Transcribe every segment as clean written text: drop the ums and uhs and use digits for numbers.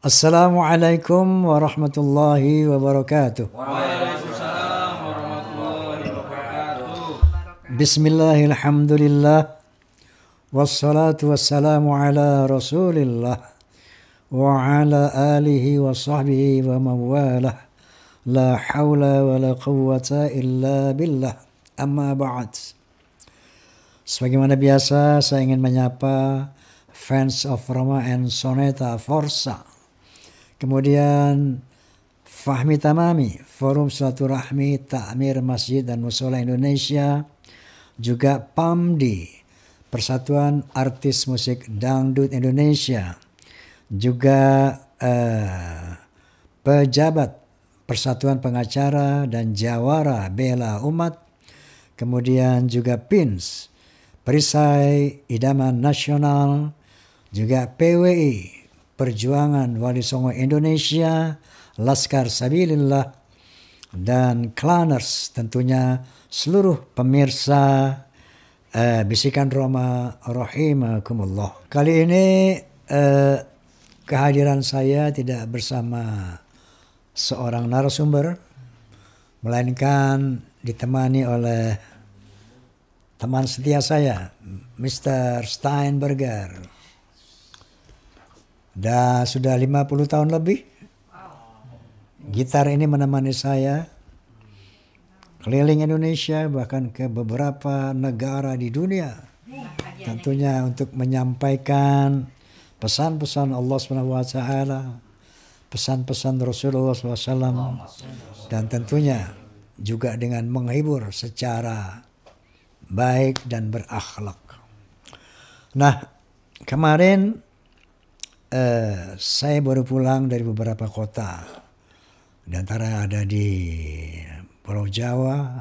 Assalamualaikum warahmatullahi wabarakatuh. Waalaikumsalam warahmatullahi wabarakatuh. Bismillahirrahmanirrahim. Wassalatu wassalamu ala rasulillah wa ala alihi wa sahbihi wa mawalah. La hawla wa la quwwata illa billah. Amma ba'd. Sebagaimana biasa saya ingin menyapa fans of Roma and Soneta Forza. Kemudian Fahmi Tamami, Forum Silaturahmi Ta'mir Masjid dan Mushola Indonesia. Juga PAMDI, Persatuan Artis Musik Dangdut Indonesia. Juga pejabat Persatuan Pengacara dan Jawara Bela Umat. Kemudian juga PINS, Perisai Idaman Nasional. Juga PWI, Perjuangan Wali Songo Indonesia, Laskar Sabilillah, dan Klaners, tentunya seluruh pemirsa Bisikan Roma rahimakumullah. Kali ini kehadiran saya tidak bersama seorang narasumber, melainkan ditemani oleh teman setia saya, Mr. Steinberger. Sudah 50 tahun lebih gitar ini menemani saya keliling Indonesia, bahkan ke beberapa negara di dunia, tentunya untuk menyampaikan pesan-pesan Allah SWT, pesan-pesan Rasulullah SAW, dan tentunya juga dengan menghibur secara baik dan berakhlak. Nah, kemarin saya baru pulang dari beberapa kota. Di antara ada di Pulau Jawa,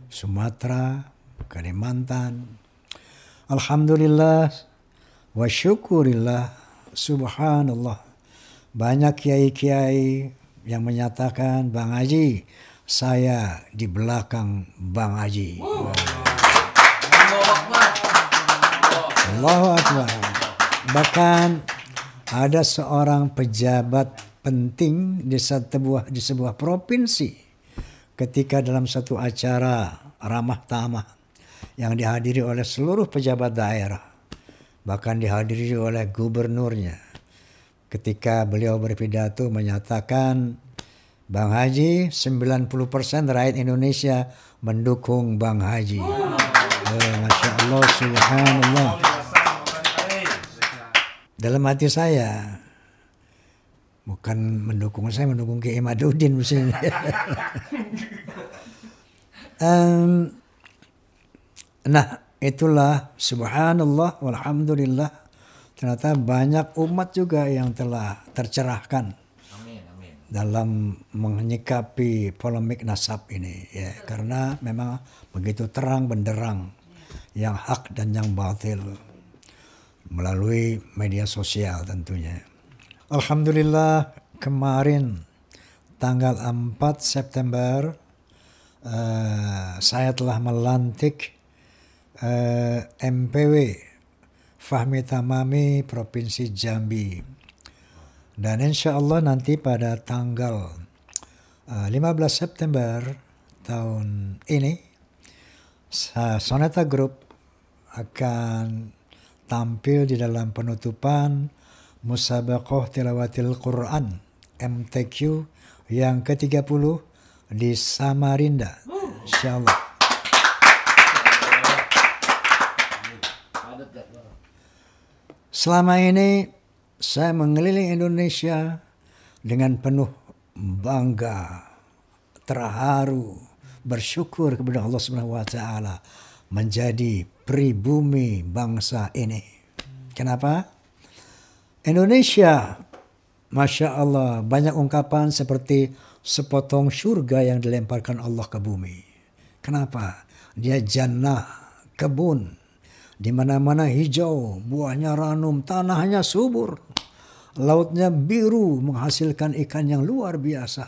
Sumatera, Kalimantan. Alhamdulillah wa syukurillah, subhanallah. Banyak kiai-kiai yang menyatakan, Bang Haji, saya di belakang Bang Haji. Allahu Akbar. Bahkan ada seorang pejabat penting di sebuah provinsi ketika dalam satu acara ramah tamah yang dihadiri oleh seluruh pejabat daerah, bahkan dihadiri oleh gubernurnya. Ketika beliau berpidato menyatakan, Bang Haji, 90% rakyat Indonesia mendukung Bang Haji. Masya Allah, subhanallah. Dalam hati saya, bukan mendukung saya, mendukung Kiai Madudin misalnya. Nah, itulah subhanallah walhamdulillah. Ternyata banyak umat juga yang telah tercerahkan dalam menyikapi polemik nasab ini, ya, karena memang begitu terang benderang yang hak dan yang batil melalui media sosial tentunya. Alhamdulillah, kemarin tanggal 4 September saya telah melantik MPW Fahmi Tamami Provinsi Jambi. Dan insya Allah nanti pada tanggal 15 September tahun ini, Soneta Group akan tampil di dalam penutupan Musabaqah Tilawatil Quran MTQ yang ke-30 di Samarinda, insyaallah. Selama ini saya mengelilingi Indonesia dengan penuh bangga, terharu, bersyukur kepada Allah Subhanahu wa taala menjadi pribumi bangsa ini. Kenapa? Indonesia, Masya Allah, banyak ungkapan seperti sepotong surga yang dilemparkan Allah ke bumi. Kenapa? Dia jannah, kebun, di mana-mana hijau, buahnya ranum, tanahnya subur, lautnya biru, menghasilkan ikan yang luar biasa.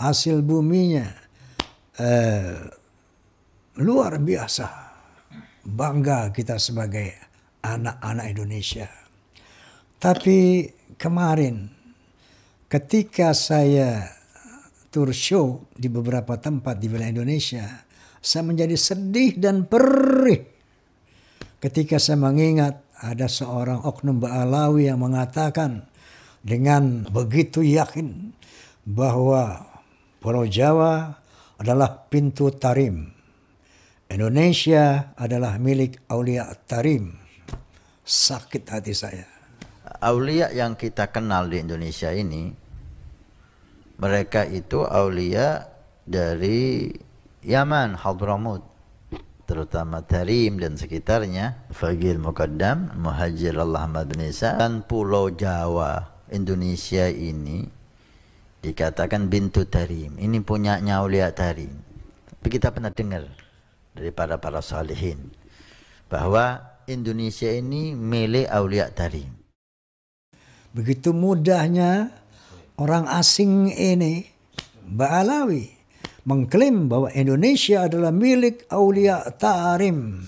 Hasil buminya luar biasa. Bangga kita sebagai anak-anak Indonesia. Tapi kemarin ketika saya tour show di beberapa tempat di wilayah Indonesia, saya menjadi sedih dan perih ketika saya mengingat ada seorang oknum Ba'alawi yang mengatakan dengan begitu yakin bahwa Pulau Jawa adalah pintu tarim. Indonesia adalah milik Aulia Tarim. Sakit hati saya. Aulia yang kita kenal di Indonesia ini, mereka itu aulia dari Yaman, Hadramut, terutama Tarim dan sekitarnya, Faqih Muqaddam, Muhajir Allah Ahmad bin Isa, dan Pulau Jawa Indonesia ini dikatakan bintu Tarim. Ini punyanya Aulia Tarim. Tapi kita pernah dengar dari para salihin bahwa Indonesia ini milik Aulia Tarim. Begitu mudahnya orang asing ini, Ba'alawi, mengklaim bahwa Indonesia adalah milik Aulia Tarim.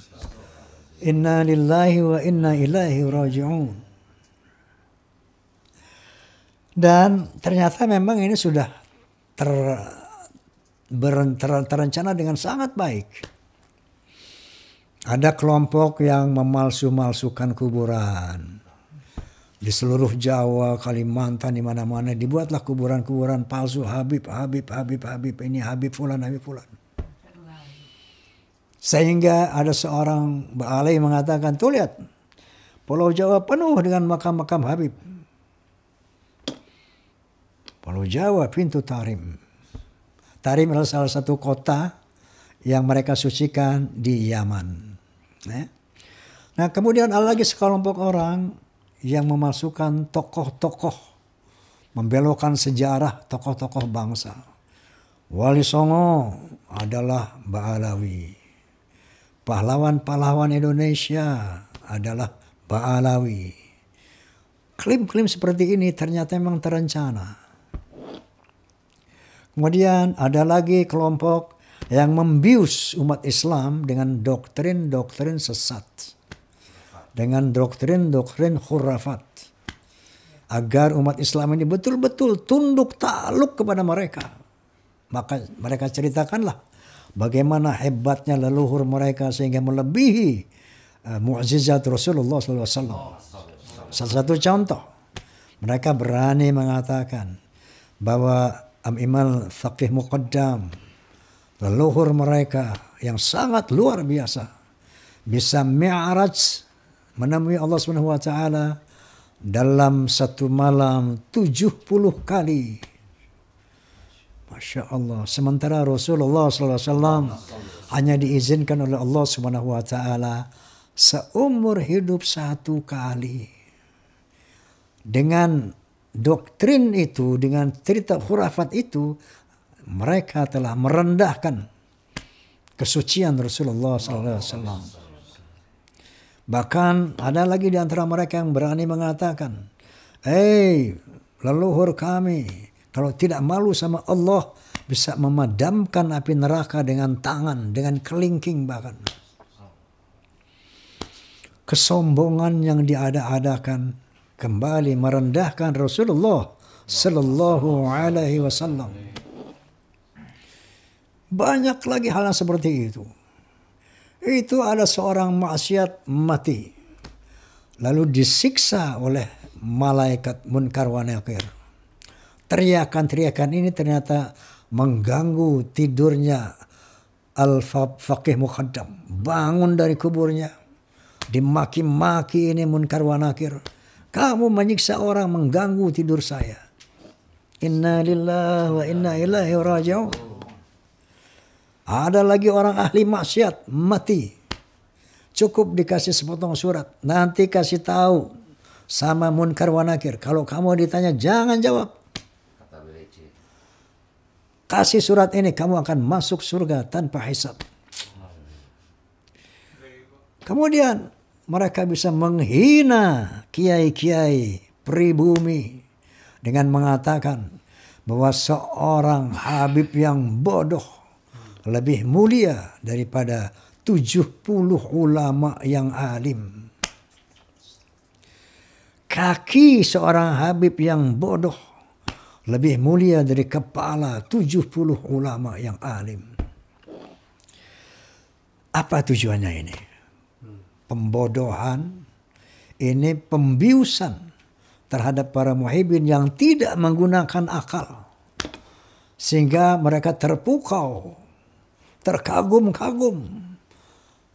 Inna lillahi wa inna ilaihi raji'un. Dan ternyata memang ini sudah terencana dengan sangat baik. Ada kelompok yang memalsu-malsukan kuburan. Di seluruh Jawa, Kalimantan, di mana-mana dibuatlah kuburan-kuburan palsu. Habib, ini Habib Fulan, Habib Fulan. Sehingga ada seorang Ba'alai mengatakan, tuh lihat, Pulau Jawa penuh dengan makam-makam Habib. Pulau Jawa pintu Tarim. Tarim adalah salah satu kota yang mereka sucikan di Yaman. Nah, kemudian ada lagi sekelompok orang yang memasukkan tokoh-tokoh, membelokkan sejarah tokoh-tokoh bangsa. Wali Songo adalah Ba'alawi. Pahlawan-pahlawan Indonesia adalah Ba'alawi. Klaim-klaim seperti ini ternyata memang terencana. Kemudian ada lagi kelompok yang membius umat Islam dengan doktrin-doktrin sesat. Dengan doktrin-doktrin khurafat. Agar umat Islam ini betul-betul tunduk takluk kepada mereka. Maka mereka ceritakanlah bagaimana hebatnya leluhur mereka sehingga melebihi mukjizat Rasulullah SAW. Salah satu contoh, mereka berani mengatakan bahwa Imam Faqih Muqaddam, leluhur mereka yang sangat luar biasa, bisa mi'raj menemui Allah Subhanahu wa taala dalam satu malam 70 kali. Masya Allah. Sementara Rasulullah SAW hanya diizinkan oleh Allah Subhanahu wa taala seumur hidup satu kali. Dengan doktrin itu, dengan cerita khurafat itu, mereka telah merendahkan kesucian Rasulullah SAW. Bahkan ada lagi di antara mereka yang berani mengatakan, leluhur kami, kalau tidak malu sama Allah, bisa memadamkan api neraka dengan tangan, dengan kelingking bahkan. Kesombongan yang diada-adakan kembali merendahkan Rasulullah Sallallahu Alaihi Wasallam. Banyak lagi hal yang seperti itu. Itu ada seorang maksiat mati, lalu disiksa oleh malaikat Munkar wa Nakir. Teriakan-teriakan ini ternyata mengganggu tidurnya Al-Faqih Muqaddam. Bangun dari kuburnya, dimaki-maki ini Munkar wa Nakir. Kamu menyiksa orang, mengganggu tidur saya. Inna lillahi wa inna ilaihi raji'un. Ada lagi orang ahli maksiat mati. Cukup dikasih sepotong surat. Nanti kasih tahu sama Munkar wa Nakir. Kalau kamu ditanya jangan jawab. Kasih surat ini, kamu akan masuk surga tanpa hisab. Kemudian mereka bisa menghina kiai-kiai pribumi dengan mengatakan bahwa seorang Habib yang bodoh lebih mulia daripada 70 ulama yang alim. Kaki seorang Habib yang bodoh lebih mulia dari kepala 70 ulama yang alim. Apa tujuannya ini? Pembodohan, ini pembiusan terhadap para muhibbin yang tidak menggunakan akal. Sehingga mereka terpukau, terkagum-kagum.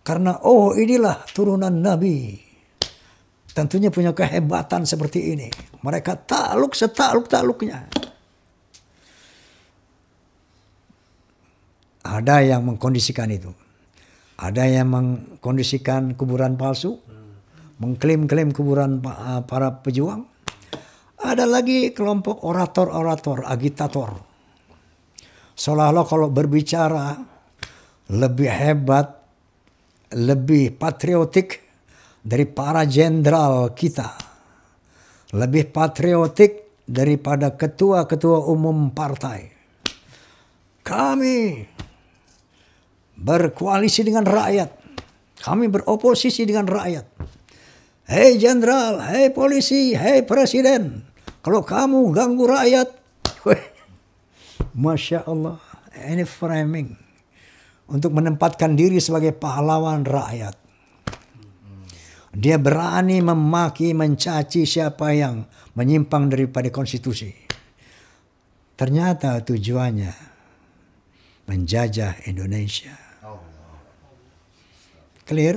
Karena inilah turunan Nabi. Tentunya punya kehebatan seperti ini. Mereka takluk setakluk-takluknya. Ada yang mengkondisikan itu. Ada yang mengkondisikan kuburan palsu, mengklaim-klaim kuburan para pejuang. Ada lagi kelompok orator-orator, agitator. Seolah-olah kalau berbicara lebih hebat, lebih patriotik dari para jenderal kita. Lebih patriotik daripada ketua-ketua umum partai. Kami berkoalisi dengan rakyat. Kami beroposisi dengan rakyat. Hei jenderal, hei polisi, hei presiden. Kalau kamu ganggu rakyat, Masya Allah, ini framing. Untuk menempatkan diri sebagai pahlawan rakyat. Dia berani memaki, mencaci siapa yang menyimpang daripada konstitusi. Ternyata tujuannya menjajah Indonesia. Clear?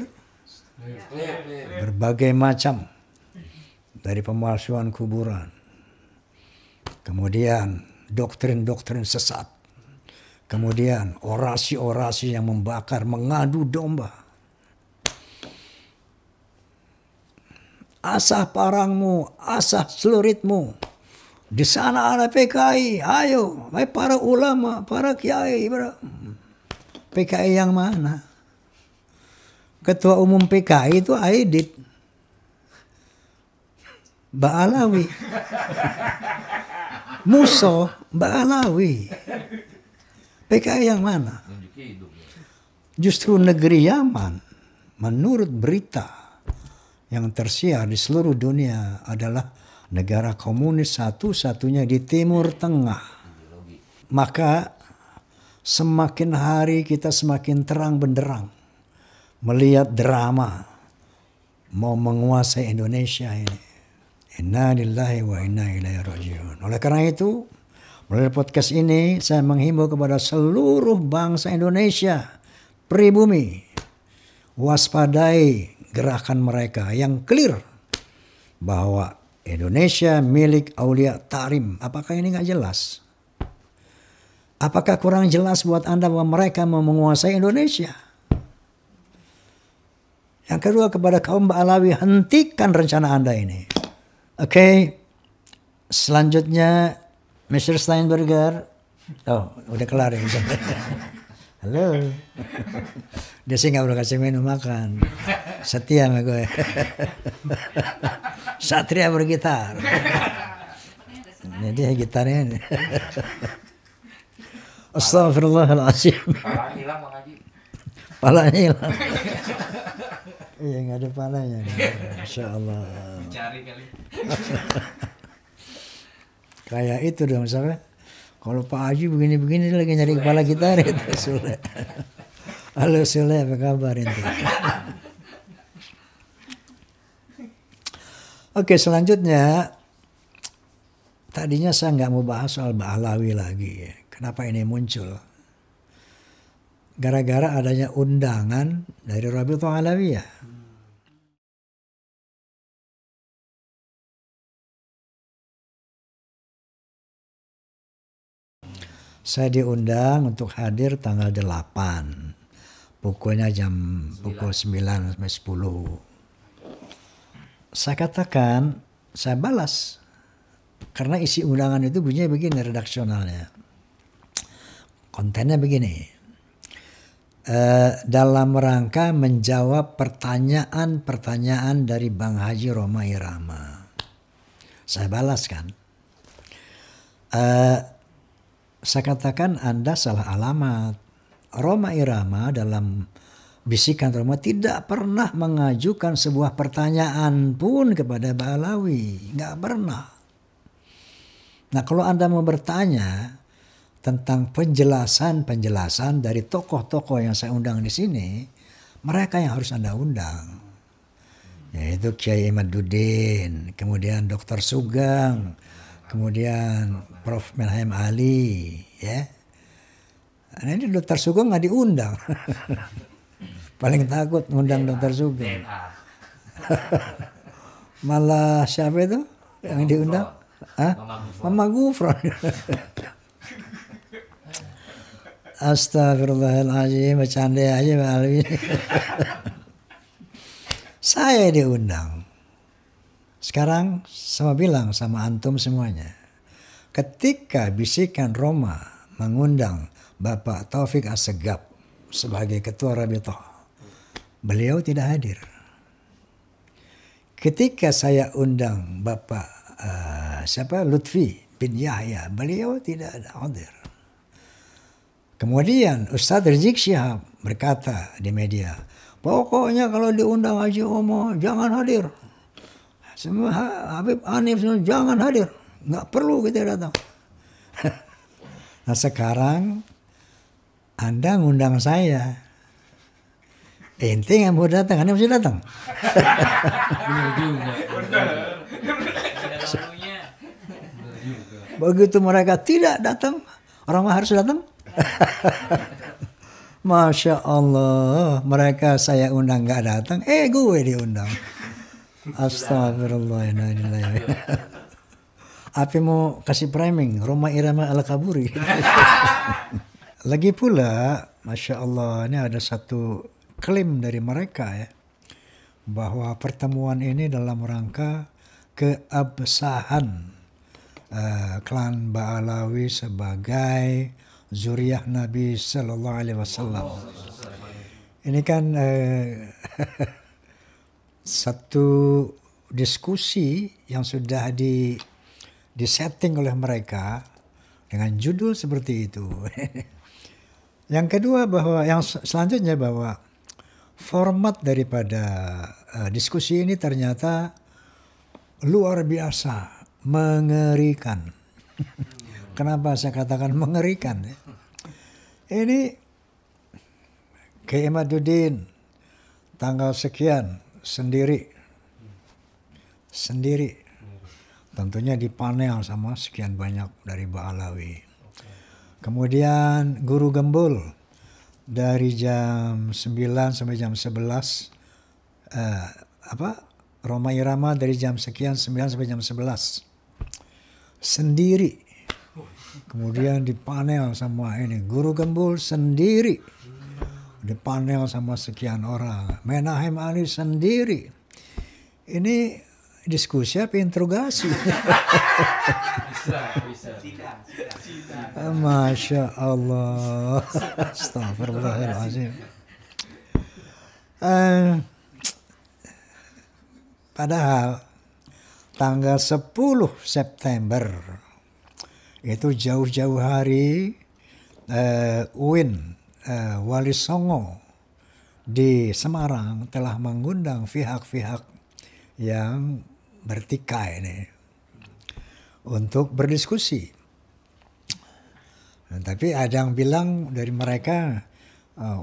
Berbagai macam. Dari pemalsuan kuburan. Kemudian doktrin-doktrin sesat. Kemudian orasi-orasi yang membakar, mengadu domba. Asah parangmu, asah celuritmu. Di sana ada PKI, ayo. Para ulama, para kiai. PKI yang mana? Ketua umum PKI itu Aidit Ba'alawi. Muso Ba'alawi. PKI yang mana? Justru negeri Yaman, menurut berita yang tersiar di seluruh dunia, adalah negara komunis satu-satunya di Timur Tengah. Maka semakin hari kita semakin terang benderang melihat drama mau menguasai Indonesia ini. Inna lillahi wa inna ilaihi raji'un. Oleh karena itu, melalui podcast ini saya menghimbau kepada seluruh bangsa Indonesia, pribumi, waspadai gerakan mereka yang clear bahwa Indonesia milik Aulia Tarim. Apakah ini nggak jelas? Apakah kurang jelas buat Anda bahwa mereka mau menguasai Indonesia? Yang kedua, kepada kaum Ba'alawi, hentikan rencana Anda ini. Oke. Selanjutnya Mr. Steinberger. Oh, udah kelar ya. Halo. Dia sih gak perlu kasih minum makan. Setia sama gue. Satria bergitar. Jadi gitarnya. Astagfirullahaladzim. Palanya hilang Bang Haji. Palanya hilang. Iya, nggak ada palanya. Masya Allah. Cari kali. Kayak itu dong, misalnya. Kalau Pak Haji begini-begini, dia lagi nyari kepala gitar itu. Sule. Halo Sule, apa kabar itu? Oke, selanjutnya. Tadinya saya nggak mau bahas soal Ba'alawi lagi. Kenapa ini muncul? Gara-gara adanya undangan dari Rabithah Alawiyah. Saya diundang untuk hadir tanggal 8. Pukul 9 sampai 10. Saya katakan, saya balas. Karena isi undangan itu bunyinya begini redaksionalnya. Kontennya begini. Dalam rangka menjawab pertanyaan-pertanyaan dari Bang Haji Roma Irama. Saya balas kan. Saya katakan Anda salah alamat. Roma Irama dalam bisikan Roma tidak pernah mengajukan sebuah pertanyaan pun kepada Ba'alawi. Nggak pernah. Nah, kalau Anda mau bertanya tentang penjelasan dari tokoh-tokoh yang saya undang di sini, mereka yang harus Anda undang. Yaitu Kiai Imaduddin, kemudian Dr. Sugeng, kemudian Prof. Menahim Ali, ya. Nah, ini Dr. Sugeng nggak diundang. Paling takut ngundang Dr. Sugeng. Malah siapa itu yang diundang? Mama Gufron. Astagfirullahaladzim, bercanda aja Pak Alwi. Saya diundang. Sekarang sama bilang sama antum semuanya. Ketika bisikan Roma mengundang Bapak Taufik Assegaf sebagai ketua Rabithah, beliau tidak hadir. Ketika saya undang Bapak Lutfi bin Yahya, beliau tidak hadir. Kemudian Ustadz Rizik Syihab berkata di media, pokoknya kalau diundang Haji Omo jangan hadir. Semua Habib Hanif jangan hadir. Nggak perlu kita datang. Nah sekarang Anda ngundang saya. Ente yang mau datang, Anda mesti datang. Begitu mereka tidak datang, orang harus datang. Masya Allah, mereka saya undang nggak datang, gue diundang. Astagfirullahaladzim. Apa mau kasih framing Roma Irama Al-Kaburi? Lagi pula, Masya Allah, ini ada satu klaim dari mereka ya, bahwa pertemuan ini dalam rangka keabsahan klan Ba'alawi sebagai zuriyah Nabi Sallallahu Alaihi Wasallam. Ini kan satu diskusi yang sudah disetting oleh mereka dengan judul seperti itu. Yang kedua bahwa yang selanjutnya bahwa format daripada diskusi ini ternyata luar biasa mengerikan. Kenapa saya katakan mengerikan? Ini Kiai Imaduddin tanggal sekian sendiri. Tentunya dipanel sama sekian banyak dari Ba'alawi. Kemudian Guru Gembul dari jam 9 sampai jam 11. Roma Irama dari jam sekian 9 sampai jam 11. Sendiri. Kemudian dipanel sama ini Guru Gembul sendiri. Dipanel sama sekian orang. Menahim Ali sendiri. Ini diskusi apa interogasi? Bisa. Masya Allah. Astagfirullahaladzim. Padahal tanggal 10 September itu jauh-jauh hari UIN Wali Songo di Semarang telah mengundang pihak-pihak yang bertikai ini untuk berdiskusi. Nah, tapi ada yang bilang dari mereka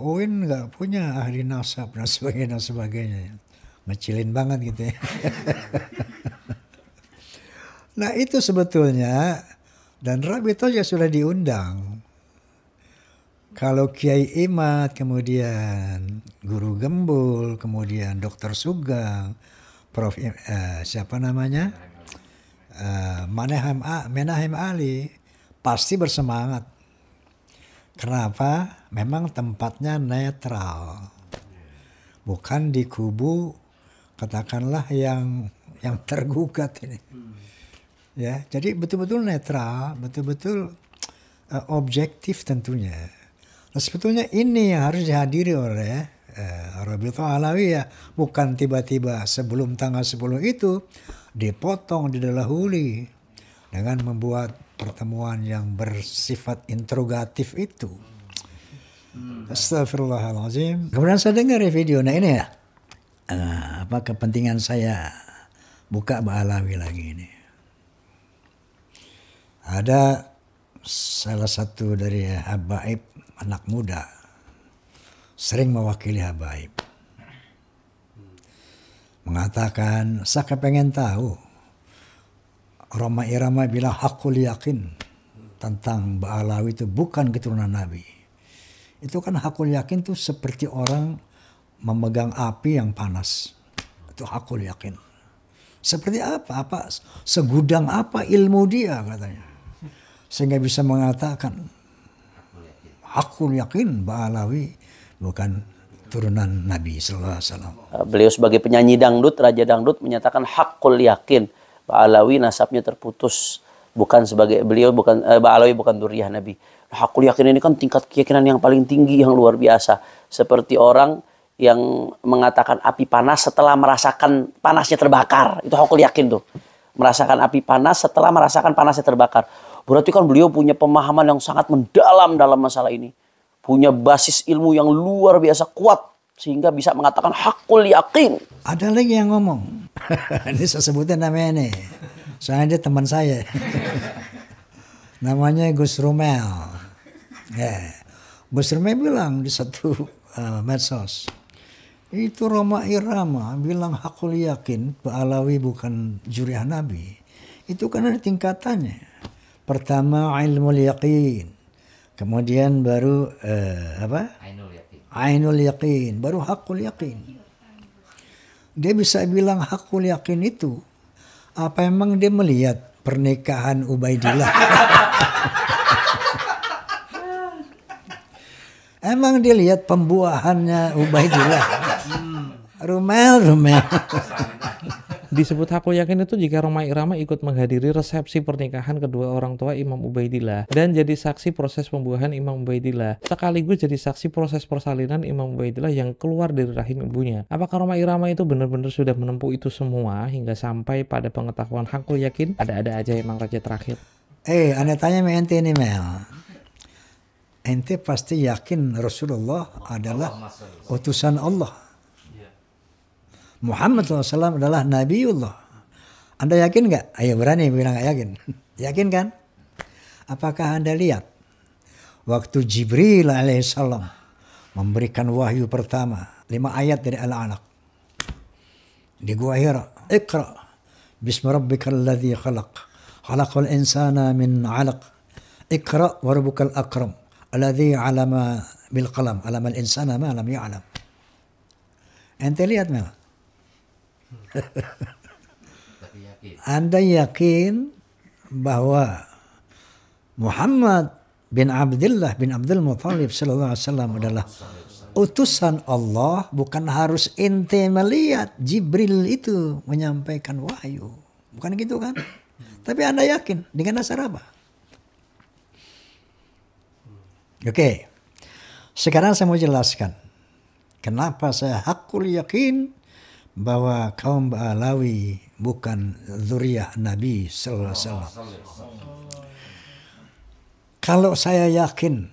UIN nggak punya ahli nasab dan sebagainya. Ngecilin banget gitu ya. Nah itu sebetulnya, dan Rabithah ya sudah diundang. Kalau Kiai Imad, kemudian Guru Gembul, kemudian Dr. Sugeng, Prof. Menahim Ali, pasti bersemangat. Kenapa? Memang tempatnya netral. Bukan di kubu katakanlah yang tergugat ini. Ya, jadi betul-betul netral, betul-betul objektif tentunya. Nah, sebetulnya ini yang harus dihadiri oleh Rabithah Alawiyah, bukan tiba-tiba sebelum tanggal 10 itu dipotong, didahului dengan membuat pertemuan yang bersifat interrogatif itu. Astagfirullahaladzim. Kemudian saya dengar video, nah ini ya, kepentingan saya buka Ba'alawi lagi ini. Ada salah satu dari habaib, anak muda, sering mewakili habaib, mengatakan, saya pengen tahu, Roma Irama bilang hakul yakin tentang Ba'alawi itu bukan keturunan Nabi. Itu kan hakul yakin tuh seperti orang memegang api yang panas. Itu hakul yakin. Seperti apa? Segudang apa ilmu dia katanya. Sehingga bisa mengatakan hakul yakin Ba'alawi bukan turunan Nabi sallallahu alaihi wasallam. Beliau sebagai penyanyi dangdut, raja dangdut menyatakan hakul yakin Ba'alawi nasabnya terputus. Bukan sebagai beliau bukan Ba'alawi bukan dzurriyyah Nabi. Hakul yakin ini kan tingkat keyakinan yang paling tinggi, yang luar biasa. Seperti orang yang mengatakan api panas setelah merasakan panasnya terbakar. Itu hakul yakin tuh. Merasakan api panas setelah merasakan panasnya terbakar. Berarti kan beliau punya pemahaman yang sangat mendalam dalam masalah ini. Punya basis ilmu yang luar biasa kuat. Sehingga bisa mengatakan hakul yakin. Ada lagi yang ngomong. Ini saya sebutin namanya nih. Soalnya dia teman saya. Namanya Gus Rumel. Gus Rumel bilang di satu medsos. Itu Roma Irama bilang hakul yakin Ba'alawi bukan dzurriyyah Nabi. Itu kan ada tingkatannya. Pertama ilmul yaqin. Kemudian baru Ainul yaqin. Baru hakul yakin. Dia bisa bilang hakul yakin itu. Apa emang dia melihat pernikahan Ubaidillah? Emang dia lihat pembuahannya Ubaidillah? Rumel. Disebut hakul yakin itu jika Roma Irama ikut menghadiri resepsi pernikahan kedua orang tua Imam Ubaidillah dan jadi saksi proses pembuahan Imam Ubaidillah, sekaligus jadi saksi proses persalinan Imam Ubaidillah yang keluar dari rahim ibunya. Apakah Roma Irama itu benar-benar sudah menempuh itu semua hingga sampai pada pengetahuan hakul yakin? Ada-ada aja emang raja terakhir. Anda tanya sama ente ini Mel. Ente pasti yakin Rasulullah adalah utusan Allah. Muhammad SAW adalah Nabiullah. Anda yakin nggak? Ayo berani bilang nggak yakin. Yakin kan? Apakah Anda lihat waktu Jibril alaihissalam memberikan wahyu pertama 5 ayat dari Al-Alaq di Gua Hira, Iqra bismi rabbikal ladzi khalaq khalaqal insana min 'alaq Iqra wa rabbukal akram alladzi 'allama bil qalam 'allama al insana ma lam ya'lam. Ente lihat Mel? Anda yakin bahwa Muhammad bin Abdullah bin Abdul Muthalib sallallahu alaihi wasallam adalah utusan Allah, bukan harus ente melihat Jibril itu menyampaikan wahyu. Bukan gitu kan? Tapi Anda yakin dengan dasar apa? Oke. Sekarang saya mau jelaskan kenapa saya hakul yakin bahwa kaum Ba'alawi bukan dzurriyyah Nabi sallallahu alaihi wasallam. Kalau saya yakin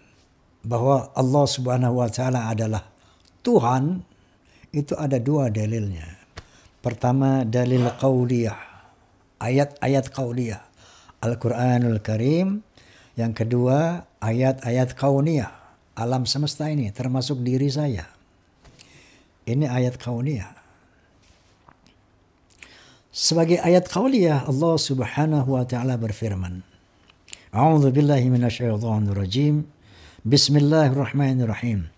bahwa Allah Subhanahu wa taala adalah Tuhan, itu ada 2 dalilnya. Pertama dalil qauliyah, ayat-ayat qauliyah, Al-Qur'anul Karim. Yang kedua ayat-ayat kauniyah, alam semesta ini termasuk diri saya. Ini ayat kauniyah. Sebagai ayat qauliyah Allah Subhanahu wa taala berfirman, A'udzu billahi minasyaitonir rajim. Bismillahirrahmanirrahim.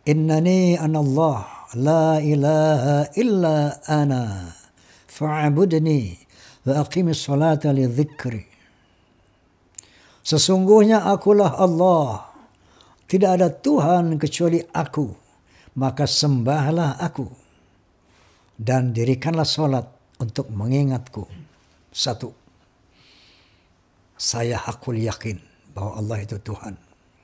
Innani anallah la ilaha illa ana fa'budni wa aqimis salata li dzikri. Sesungguhnya akulah Allah, tidak ada Tuhan kecuali aku, maka sembahlah aku dan dirikanlah salat untuk mengingatku. 1. Saya hakul yakin bahwa Allah itu Tuhan.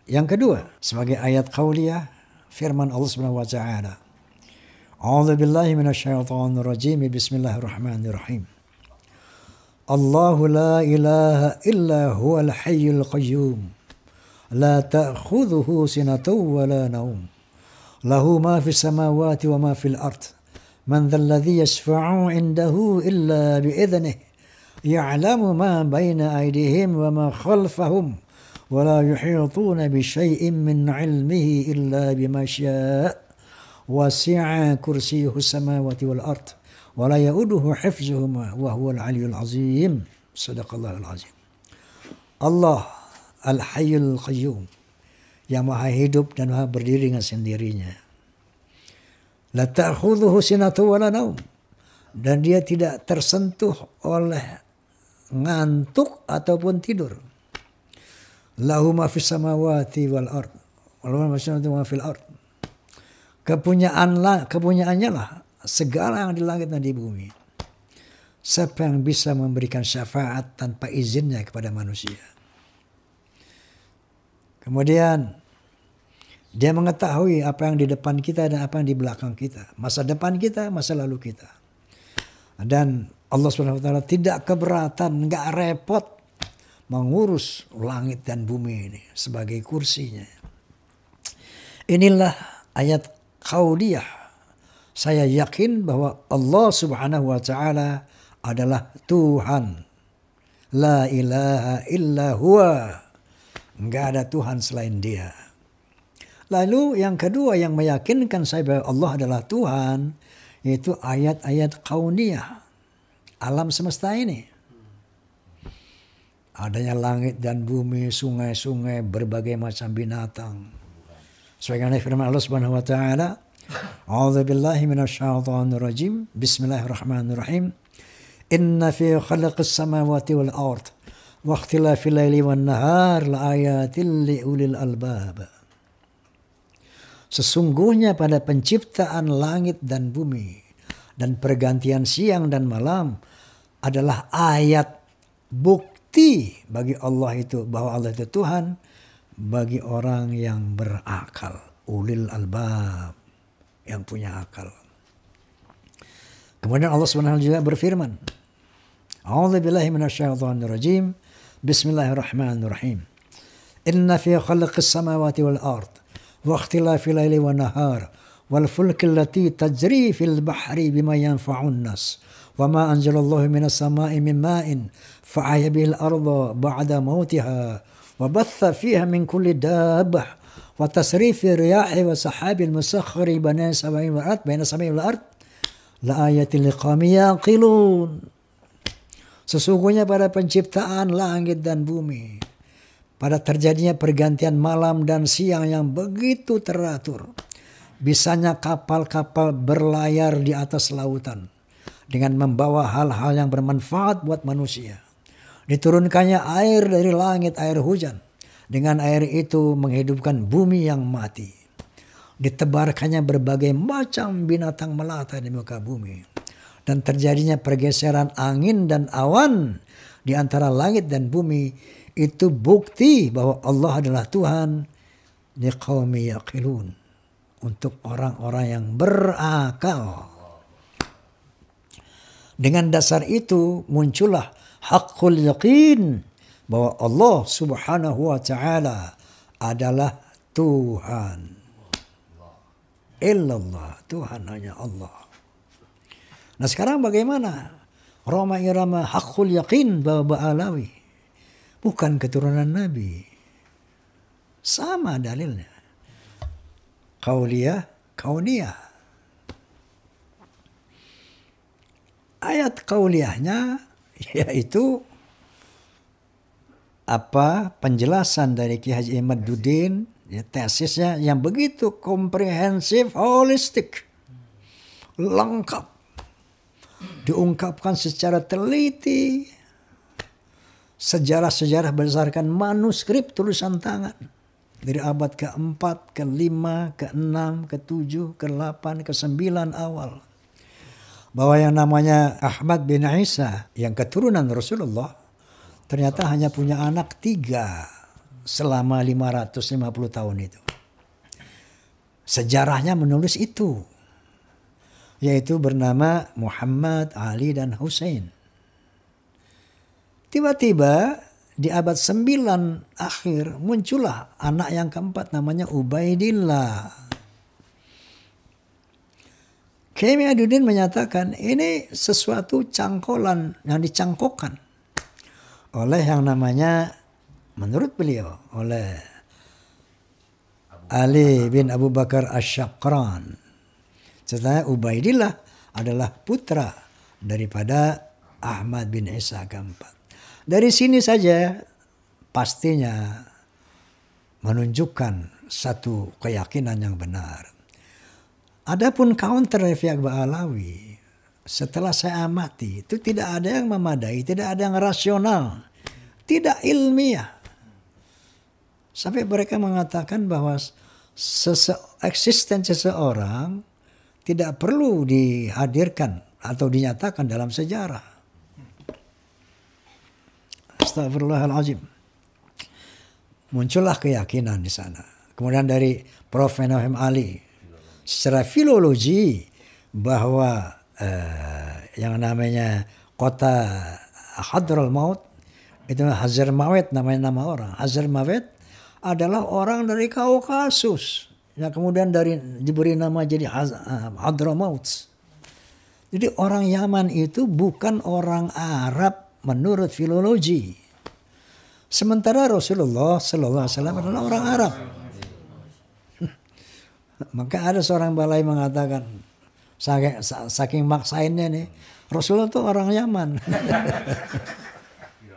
Yang kedua, sebagai ayat qauliyah, firman Allah Subhanahu wa taala. A'udzu billahi minasyaitonir rajim. Bismillahirrahmanirrahim. Allahu la ilaha illa huwal hayyul qayyum. La ta'khudhuhu sinatun wa la naum. Lahu ma fis samawati wa ma fil ard. Man dhal ladzi yashfa'u 'indahu illa bi'idhnihi ya'lamu ma baina aydihim wa ma khalfahum wa la yuhituna bi syai'in min 'ilmihi illa bima syaa' wasi'a kursiyyuhu samawati wal ard wa la ya'uduhu hifdzuhuma wa huwal 'aliyyul 'azim. Shadaqallahul 'azim. Allah Al-Hayyul Qayyum, yang maha hidup dan maha berdiri dengan sendirinya. La ta'khudhuhu sinatun wa la naum, dan dia tidak tersentuh oleh ngantuk ataupun tidur. Lahu ma fis samawati wal ard wa ma fil ard. Kepunyaannya lah segala yang di langit dan di bumi. Siapa yang bisa memberikan syafaat tanpa izinnya kepada manusia? Kemudian dia mengetahui apa yang di depan kita dan apa yang di belakang kita. Masa depan kita, masa lalu kita. Dan Allah SWT tidak keberatan, nggak repot mengurus langit dan bumi ini sebagai kursinya. Inilah ayat qauliyah. Saya yakin bahwa Allah Subhanahu wa Ta'ala adalah Tuhan. La ilaha illa huwa. Enggak ada Tuhan selain Dia. Lalu yang kedua yang meyakinkan saya bahwa Allah adalah Tuhan, yaitu ayat-ayat kauniyah, alam semesta ini. Adanya langit dan bumi, sungai-sungai, berbagai macam binatang. Sebagaimana firman Allah Subhanahu wa Ta'ala, A'udzubillahi minasyaitonir rajim. Bismillahirrahmanirrahim. Inna fi khalaqis samawati wal ard wa ikhtilafil laili wan nahar laayatil liulil albab. Sesungguhnya pada penciptaan langit dan bumi dan pergantian siang dan malam adalah ayat bukti bagi Allah itu bahwa Allah itu Tuhan bagi orang yang berakal, ulil albab, yang punya akal. Kemudian Allah SWT juga berfirman, A'udzubillahi minasyaitonir rajim. Bismillahirrahmanirrahim. Inna fi khalqis samawati wal ard wa ikhtilafil laili wan nahar wal fulki allati tajri fil bahri bima yanfa'un nas wa ma anzalallahu minas sama'i min ma'in fa'ahya bihil arda ba'da mautiha wa batha fiha min kulli dabbah wa tasrifi riyahi wa sahabil musakhkhari baina samai wal ard la ayatin liqaumin yaqilun. Sesungguhnya pada penciptaan langit dan bumi, pada terjadinya pergantian malam dan siang yang begitu teratur, bisanya kapal-kapal berlayar di atas lautan dengan membawa hal-hal yang bermanfaat buat manusia. Diturunkannya air dari langit, air hujan. Dengan air itu menghidupkan bumi yang mati. Ditebarkannya berbagai macam binatang melata di muka bumi. Dan terjadinya pergeseran angin dan awan di antara langit dan bumi. Itu bukti bahwa Allah adalah Tuhan. Liqaumi yaqilun. Untuk orang-orang yang berakal. Dengan dasar itu muncullah haqqul yaqin. Bahwa Allah Subhanahu wa Ta'ala adalah Tuhan. Illallah. Tuhan hanya Allah. Nah sekarang bagaimana? Roma Irama haqqul yaqin bahwa Ba'alawi bukan keturunan Nabi. Sama dalilnya. Qauliyah, kauniyah. Ayat qauliyahnya yaitu penjelasan dari Ki Haji Imaduddin, tesisnya yang begitu komprehensif, holistik, lengkap. Diungkapkan secara teliti sejarah-sejarah berdasarkan manuskrip tulisan tangan dari abad ke-4, ke-5, ke-6, ke-7, ke-8, ke-9 awal. Bahwa yang namanya Ahmad bin Isa yang keturunan Rasulullah ternyata hanya punya anak 3 selama 550 tahun itu. Sejarahnya menulis itu. Yaitu bernama Muhammad, Ali, dan Hussein. Tiba-tiba di abad 9 akhir muncullah anak yang keempat namanya Ubaidillah. Kiai Imaduddin menyatakan ini sesuatu cangkolan yang dicangkokkan oleh yang namanya, menurut beliau, oleh Ali bin Abu Bakar Asy-Syaqran. Setelah Ubaidillah adalah putra daripada Ahmad bin Isa keempat. Dari sini saja pastinya menunjukkan satu keyakinan yang benar. Adapun counter dari pihak Ba'alawi, setelah saya amati, itu tidak ada yang memadai, tidak ada yang rasional, tidak ilmiah. Sampai mereka mengatakan bahwa eksistensi seseorang tidak perlu dihadirkan atau dinyatakan dalam sejarah. Astagfirullahaladzim. Muncullah keyakinan di sana. Kemudian dari Prof. Menahem Ali, secara filologi bahwa yang namanya kota Hadramaut itu Hazarmawet, namanya nama orang. Hazarmawet adalah orang dari Kaukasus. Ya, kemudian diberi nama jadi Hadramaut. Jadi orang Yaman itu bukan orang Arab menurut filologi. Sementara Rasulullah Sallallahu Alaihi Wasallam adalah orang Arab. Maka ada seorang balai mengatakan, saking maksainnya nih, Rasulullah itu orang Yaman.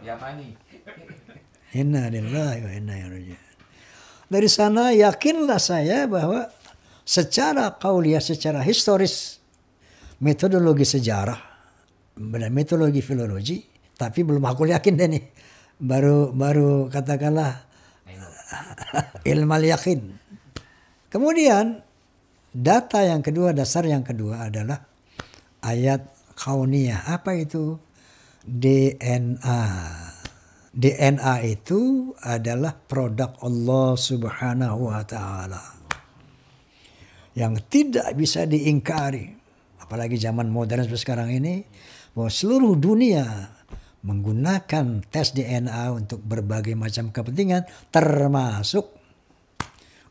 Yamani. Inna lillahi wa inna ilaihi raji'un. Dari sana yakinlah saya bahwa secara qauliyah, secara historis, metodologi sejarah, metodologi filologi, tapi belum aku yakin deh nih. Baru katakanlah ilmal yakin. Kemudian data yang kedua, dasar yang kedua adalah ayat kauniyah. Apa itu? DNA. DNA itu adalah produk Allah Subhanahu wa Ta'ala yang tidak bisa diingkari, apalagi zaman modern seperti sekarang ini, bahwa seluruh dunia menggunakan tes DNA untuk berbagai macam kepentingan, termasuk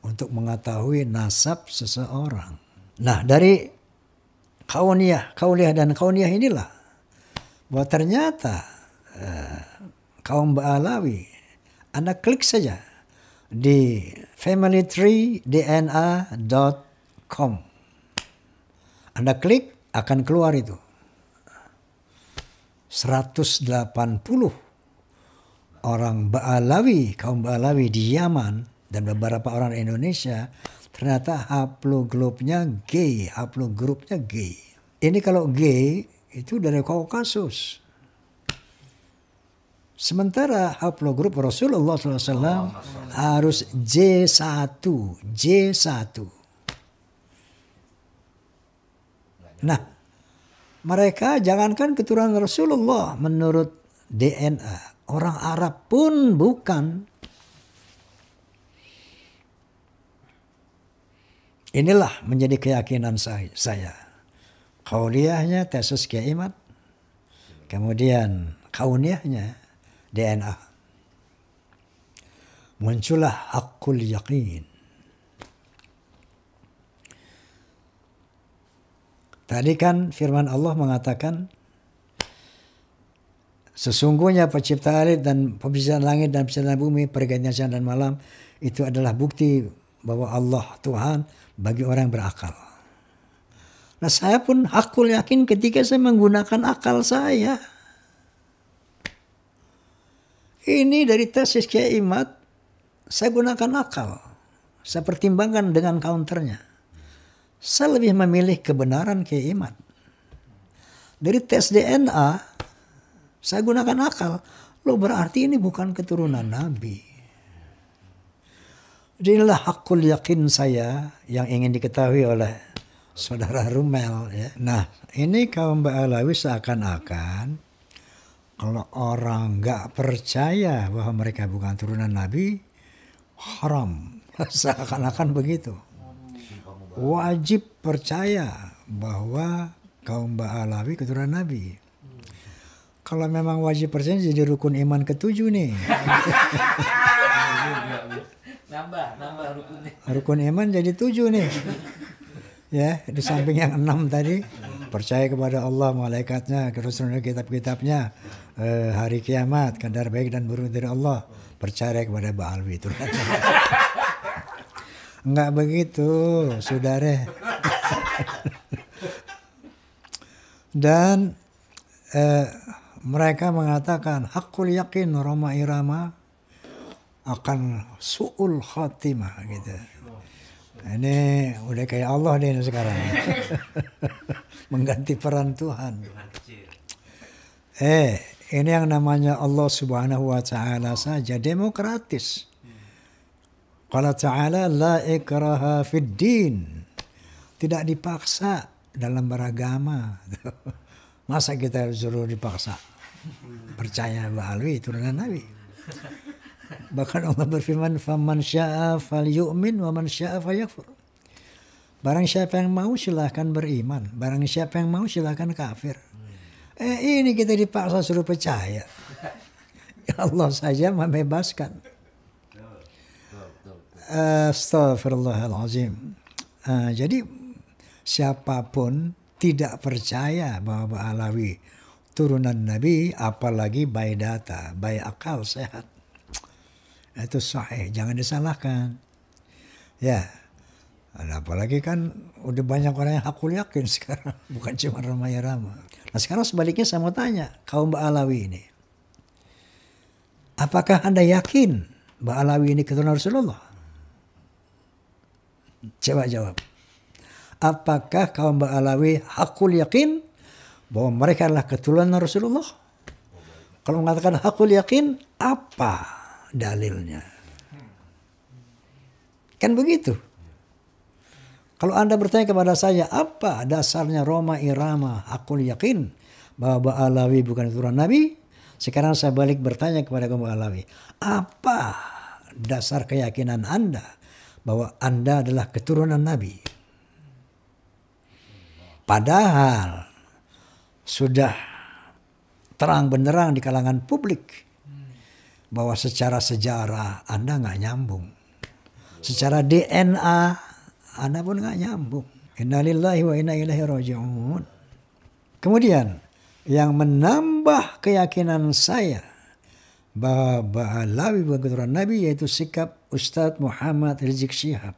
untuk mengetahui nasab seseorang. Nah, dari kauniyah dan kauniyah inilah bahwa ternyata kaum Ba'alawi, Anda klik saja di familytreedna.com. Anda klik, akan keluar itu 180 orang Ba'alawi, kaum Ba'alawi di Yaman dan beberapa orang Indonesia, ternyata haplogrupnya gay, haplogrupnya gay. Ini kalau gay itu dari Kaukasus. Sementara haplogrup Rasulullah SAW harus J1. Nah, mereka jangankan keturunan Rasulullah menurut DNA, orang Arab pun bukan. Inilah menjadi keyakinan saya. Qauliyahnya tesis Kiai Imad, kemudian kauniyahnya DNA. Muncullah haqqul yaqin. Tadi kan firman Allah mengatakan, sesungguhnya pencipta dan penciptaan langit dan penciptaan bumi, pergantian siang dan malam, itu adalah bukti bahwa Allah Tuhan bagi orang yang berakal. Nah, saya pun hakul yakin ketika saya menggunakan akal saya. Ini dari tesis Kiai Imad, saya gunakan akal. Saya pertimbangkan dengan counternya. Saya lebih memilih kebenaran Kiai Imad. Dari tes DNA, saya gunakan akal. Loh, berarti ini bukan keturunan Nabi. Inilah hakul yakin saya yang ingin diketahui oleh saudara Rumel. Ya. Nah, ini kaum Ba'alawi seakan-akan kalau orang nggak percaya bahwa mereka bukan turunan Nabi, haram. Seakan-akan begitu. Wajib percaya bahwa kaum Ba'alawi keturunan Nabi. Kalau memang wajib percaya jadi rukun iman ke-7 nih. Nambah rukunnya. Rukun iman jadi 7 nih. Ya, di samping yang 6 tadi. percaya kepada Allah, malaikatnya, Rasulnya, kitab-kitabnya, hari kiamat, kadar baik dan buruk dari Allah. Percaya kepada Ba'alwi itu. Enggak begitu, saudara. Dan mereka mengatakan hakul yakin Roma Irama akan su'ul khatimah gitu. Ini udah kayak Allah deh sekarang. Mengganti peran Tuhan. Ini yang namanya Allah Subhanahu wa taala saja demokratis. Qala ta'ala la ikraha fid din. Tidak dipaksa dalam beragama. Masa kita suruh dipaksa? Percaya Ba'alwi turunan Nabi. Bahkan Allah berfirman, "Faman syaa falyu'min wa man syaa falyakfur." Barang siapa yang mau silahkan beriman, barang siapa yang mau silahkan kafir. Ini kita dipaksa suruh percaya. Allah saja membebaskan. Astaghfirullahalazim. Jadi siapapun tidak percaya bahwa Ba'alawi turunan Nabi, apalagi by data, by akal sehat. Itu sahih, jangan disalahkan. Ya, apalagi kan udah banyak orang yang hakul yakin sekarang, bukan cuma Roma Irama. Nah sekarang sebaliknya saya mau tanya, kaum Ba'alawi ini, apakah Anda yakin Ba'alawi ini keturunan Rasulullah? Coba jawab. Apakah kaum Ba'alawi hakul yakin bahwa mereka adalah keturunan Rasulullah? Kalau mengatakan hakul yakin, apa dalilnya? Kan begitu. Kalau Anda bertanya kepada saya, apa dasarnya Roma Irama hakul yakin bahwa Ba'alawi bukan keturunan Nabi? Sekarang saya balik bertanya kepada kaum Ba'alawi, apa dasar keyakinan Anda bahwa Anda adalah keturunan Nabi? Padahal sudah terang benderang di kalangan publik bahwa secara sejarah Anda nggak nyambung, secara DNA Anda pun nggak nyambung. Innalillahi wa inna ilaihi raji'un. Kemudian yang menambah keyakinan saya bahwa Ba'alawi bukan keturunan Nabi yaitu sikap Ustadz Muhammad Rizik Syihab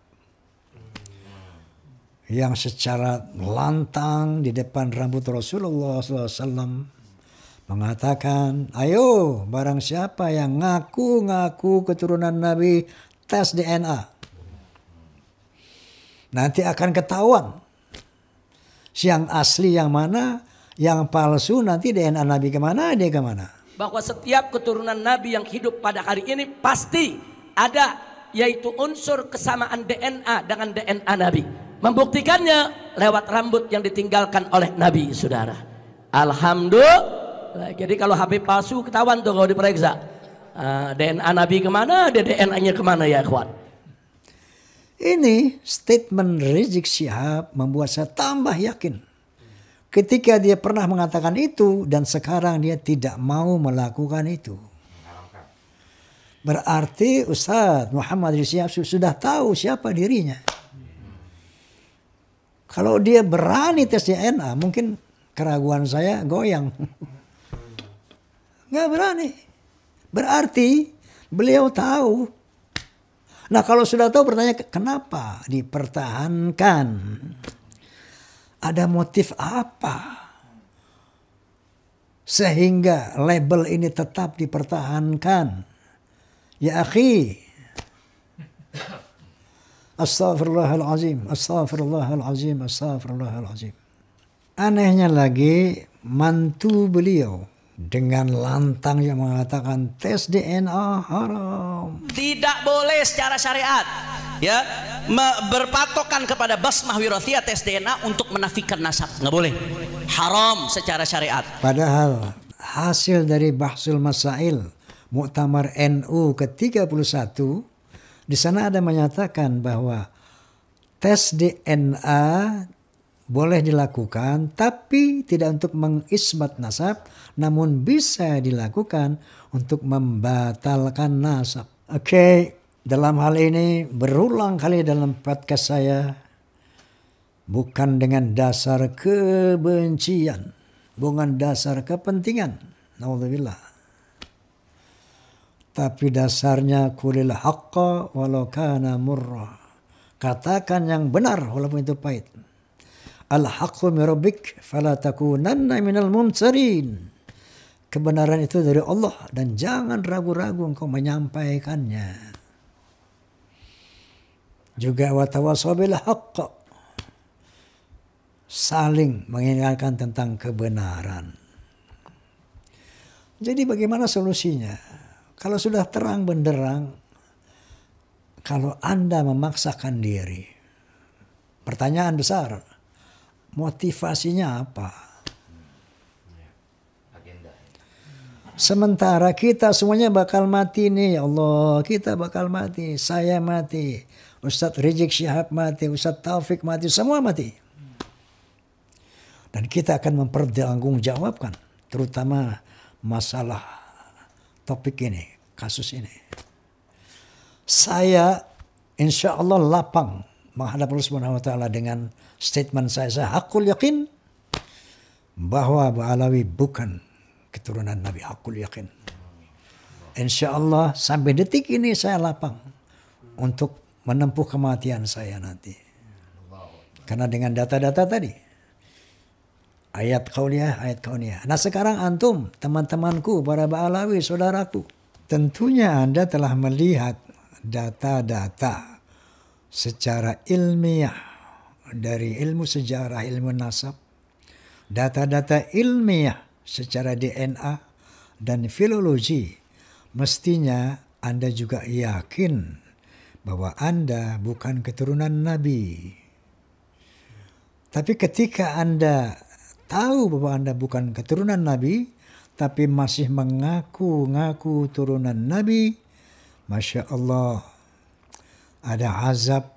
yang secara lantang di depan rambut Rasulullah SAW mengatakan, ayo barang siapa yang ngaku keturunan Nabi, tes DNA. Nanti akan ketahuan yang asli yang mana, yang palsu nanti DNA Nabi kemana, dia kemana. Bahwa setiap keturunan Nabi yang hidup pada hari ini pasti ada, yaitu unsur kesamaan DNA dengan DNA Nabi. Membuktikannya lewat rambut yang ditinggalkan oleh Nabi, saudara. Alhamdulillah. Jadi kalau Habib palsu ketahuan tuh kalau diperiksa. DNA Nabi kemana, DNA-nya kemana ya ikhwan. Ini statement Rizik Syihab membuat saya tambah yakin. Ketika dia pernah mengatakan itu dan sekarang dia tidak mau melakukan itu. Berarti Ustadz Muhammad Rizik Syihab sudah tahu siapa dirinya. Kalau dia berani tes DNA, mungkin keraguan saya goyang. Nggak berani. Berarti beliau tahu. Nah kalau sudah tahu bertanya kenapa dipertahankan? Ada motif apa? Sehingga label ini tetap dipertahankan. Ya akhi. Astaghfirullahalazim, astaghfirullahalazim, astaghfirullahalazim. Anehnya lagi mantu beliau dengan lantang yang mengatakan tes DNA haram. Tidak boleh secara syariat, ya, berpatokan kepada basmah wirathiyah tes DNA untuk menafikan nasab. Nggak boleh. Haram secara syariat. Padahal hasil dari Bahsul Masail Muktamar NU ke-31 di sana ada menyatakan bahwa tes DNA boleh dilakukan tapi tidak untuk mengisbat nasab, namun bisa dilakukan untuk membatalkan nasab. Oke, dalam hal ini berulang kali dalam podcast saya bukan dengan dasar kebencian, bukan dasar kepentingan, naudzubillah, tapi dasarnya kulil haqqa walau kana murra, katakan yang benar walaupun itu pahit. Al-haqqu min rabbik fala takunanna minal mumtarin. Kebenaran itu dari Allah dan jangan ragu-ragu engkau menyampaikannya. Juga wa tawassaw bil haqq, saling mengingatkan tentang kebenaran. Jadi bagaimana solusinya? Kalau sudah terang benderang, kalau Anda memaksakan diri, pertanyaan besar, motivasinya apa? Sementara kita semuanya bakal mati nih, ya Allah, kita bakal mati, saya mati, Ustadz Rizik Syihab mati, Ustadz Taufik mati, semua mati. Dan kita akan mempertanggungjawabkan, terutama masalah topik ini, kasus ini. Saya insya Allah lapang menghadap Allah Subhanahu wa Ta'ala dengan statement saya hakul yakin bahwa Ba'alawi bukan keturunan Nabi, hakul yakin. Insya Allah sampai detik ini saya lapang untuk menempuh kematian saya nanti. Karena dengan data-data tadi, ayat kauniyah. Nah sekarang antum, teman-temanku, para Ba'alawi, saudaraku, tentunya Anda telah melihat data-data secara ilmiah dari ilmu sejarah, ilmu nasab, data-data ilmiah secara DNA dan filologi. Mestinya Anda juga yakin bahwa Anda bukan keturunan Nabi. Tapi ketika Anda tahu bahwa Anda bukan keturunan Nabi, tapi masih mengaku-ngaku turunan Nabi, Masya Allah, ada azab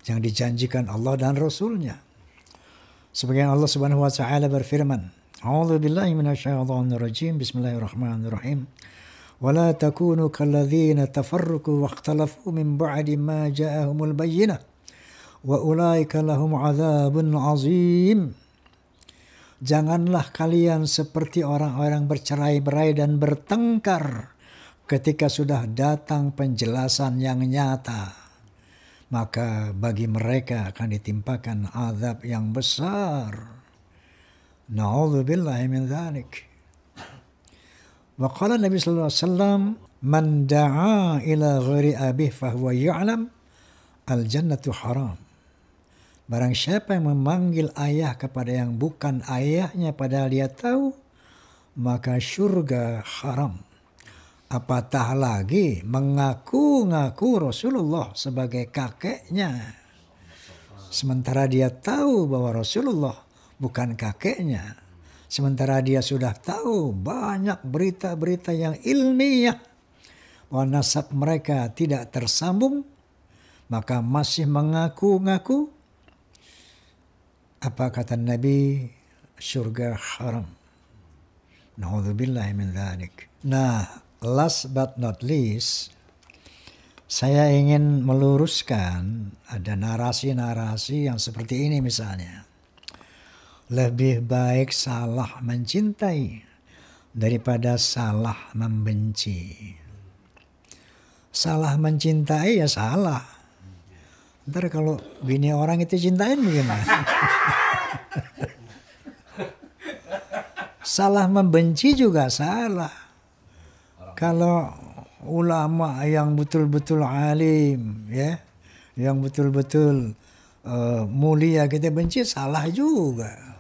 yang dijanjikan Allah dan Rasulnya. Sebagian Allah Subhanahu wa Ta'ala berfirman, A'udzu billahi minasyaitonir rajim, bismillahirrahmanirrahim. ولا تكونوا كالذين تفرقوا واختلفوا من بعد ما جاءهم البينة وأولئك لهم عذاب عظيم. Janganlah kalian seperti orang-orang bercerai-berai dan bertengkar ketika sudah datang penjelasan yang nyata. Maka bagi mereka akan ditimpakan azab yang besar. Na'udzubillahi min dzalik. Wa qala Nabi sallallahu alaihi wasallam, man da'a ila ghairi abih fahuwa ya'lam al-jannatu haram. Barang siapa yang memanggil ayah kepada yang bukan ayahnya padahal dia tahu, maka syurga haram. Apatah lagi mengaku-ngaku Rasulullah sebagai kakeknya. Sementara dia tahu bahwa Rasulullah bukan kakeknya. Sementara dia sudah tahu banyak berita-berita yang ilmiah bahwa nasab mereka tidak tersambung, maka masih mengaku-ngaku. Apa kata Nabi? Surga haram. Na'udzubillahi min dzalik. Nah, last but not least, saya ingin meluruskan ada narasi-narasi yang seperti ini misalnya. Lebih baik salah mencintai daripada salah membenci. Salah mencintai ya salah. Ntar kalau bini orang itu cintain bagaimana? Salah membenci juga salah. Kalau ulama yang betul-betul alim, ya, yang betul-betul mulia kita benci, salah juga.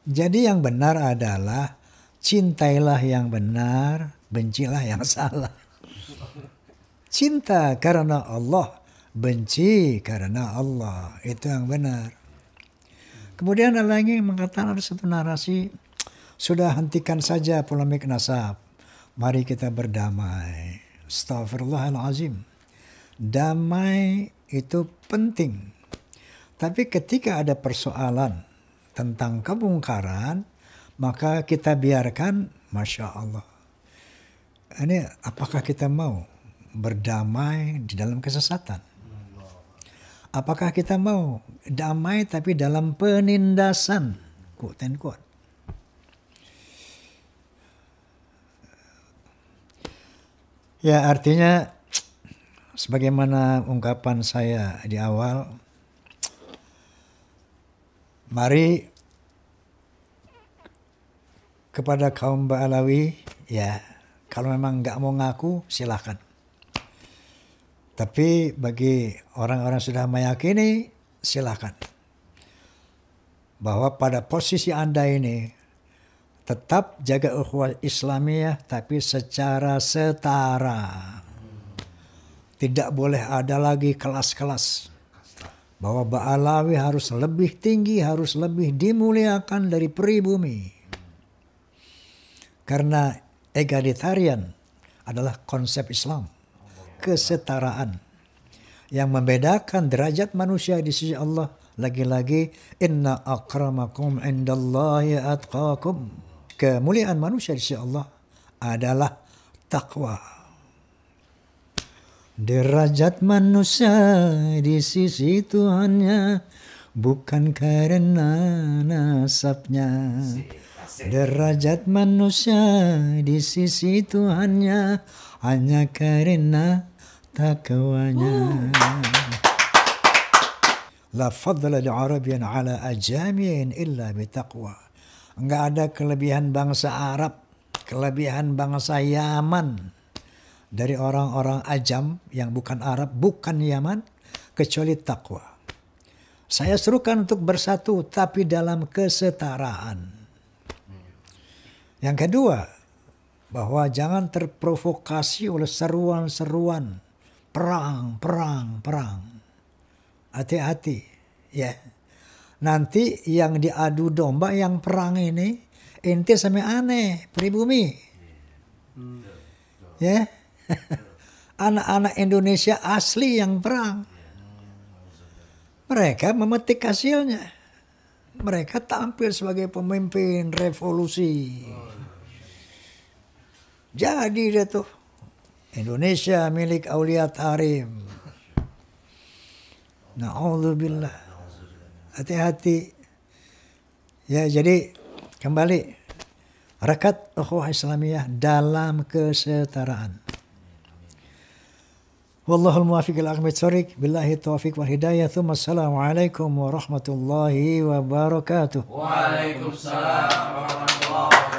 Jadi yang benar adalah cintailah yang benar, bencilah yang salah. Cinta karena Allah, benci karena Allah, itu yang benar. Kemudian ada lagi yang mengatakan ada satu narasi, sudah hentikan saja polemik nasab, mari kita berdamai. Astaghfirullahalazim. Damai itu penting. Tapi ketika ada persoalan tentang kemungkaran, maka kita biarkan, Masya Allah. Ini apakah kita mau berdamai di dalam kesesatan? Apakah kita mau damai tapi dalam penindasan? Quote and quote. Ya, artinya sebagaimana ungkapan saya di awal, mari kepada kaum Ba'alawi, ya kalau memang nggak mau ngaku silahkan. Tapi bagi orang-orang sudah meyakini, silahkan. Bahwa pada posisi Anda ini, tetap jaga ukhuwah Islamiyah tapi secara setara. Tidak boleh ada lagi kelas-kelas. Bahwa Ba'alawi harus lebih tinggi, harus lebih dimuliakan dari pribumi. Karena egalitarian adalah konsep Islam. Kesetaraan. Yang membedakan derajat manusia di sisi Allah. Lagi-lagi, inna akramakum indallahi atqakum. Kemuliaan manusia di sisi Allah adalah takwa. Derajat manusia di sisi Tuhannya bukan karena nasabnya. Derajat manusia di sisi Tuhannya hanya karena takwanya. La fadla li Arabin ala ajamiin illa bitaqwa. Enggak ada kelebihan bangsa Arab, kelebihan bangsa Yaman dari orang-orang Ajam yang bukan Arab, bukan Yaman, kecuali takwa. Saya serukan untuk bersatu tapi dalam kesetaraan. Yang kedua, bahwa jangan terprovokasi oleh seruan-seruan perang, perang, perang. Hati-hati, ya. Nanti yang diadu domba yang perang ini inti sampai aneh, pribumi. Ya. Anak-anak Indonesia asli yang perang. Mereka memetik hasilnya. Mereka tampil sebagai pemimpin revolusi. Jadi dia tuh Indonesia milik Aulia Tarim. Na'udzubillah. Hati-hati. Ya, jadi kembali rekat ukhuwah Islamiyah dalam kesetaraan. Wallahul muwaffiq ila aqwamit thoriq. Billahi taufiq wal hidayah. Assalamualaikum warahmatullahi wabarakatuh. Waalaikumsalam warahmatullahi wabarakatuh.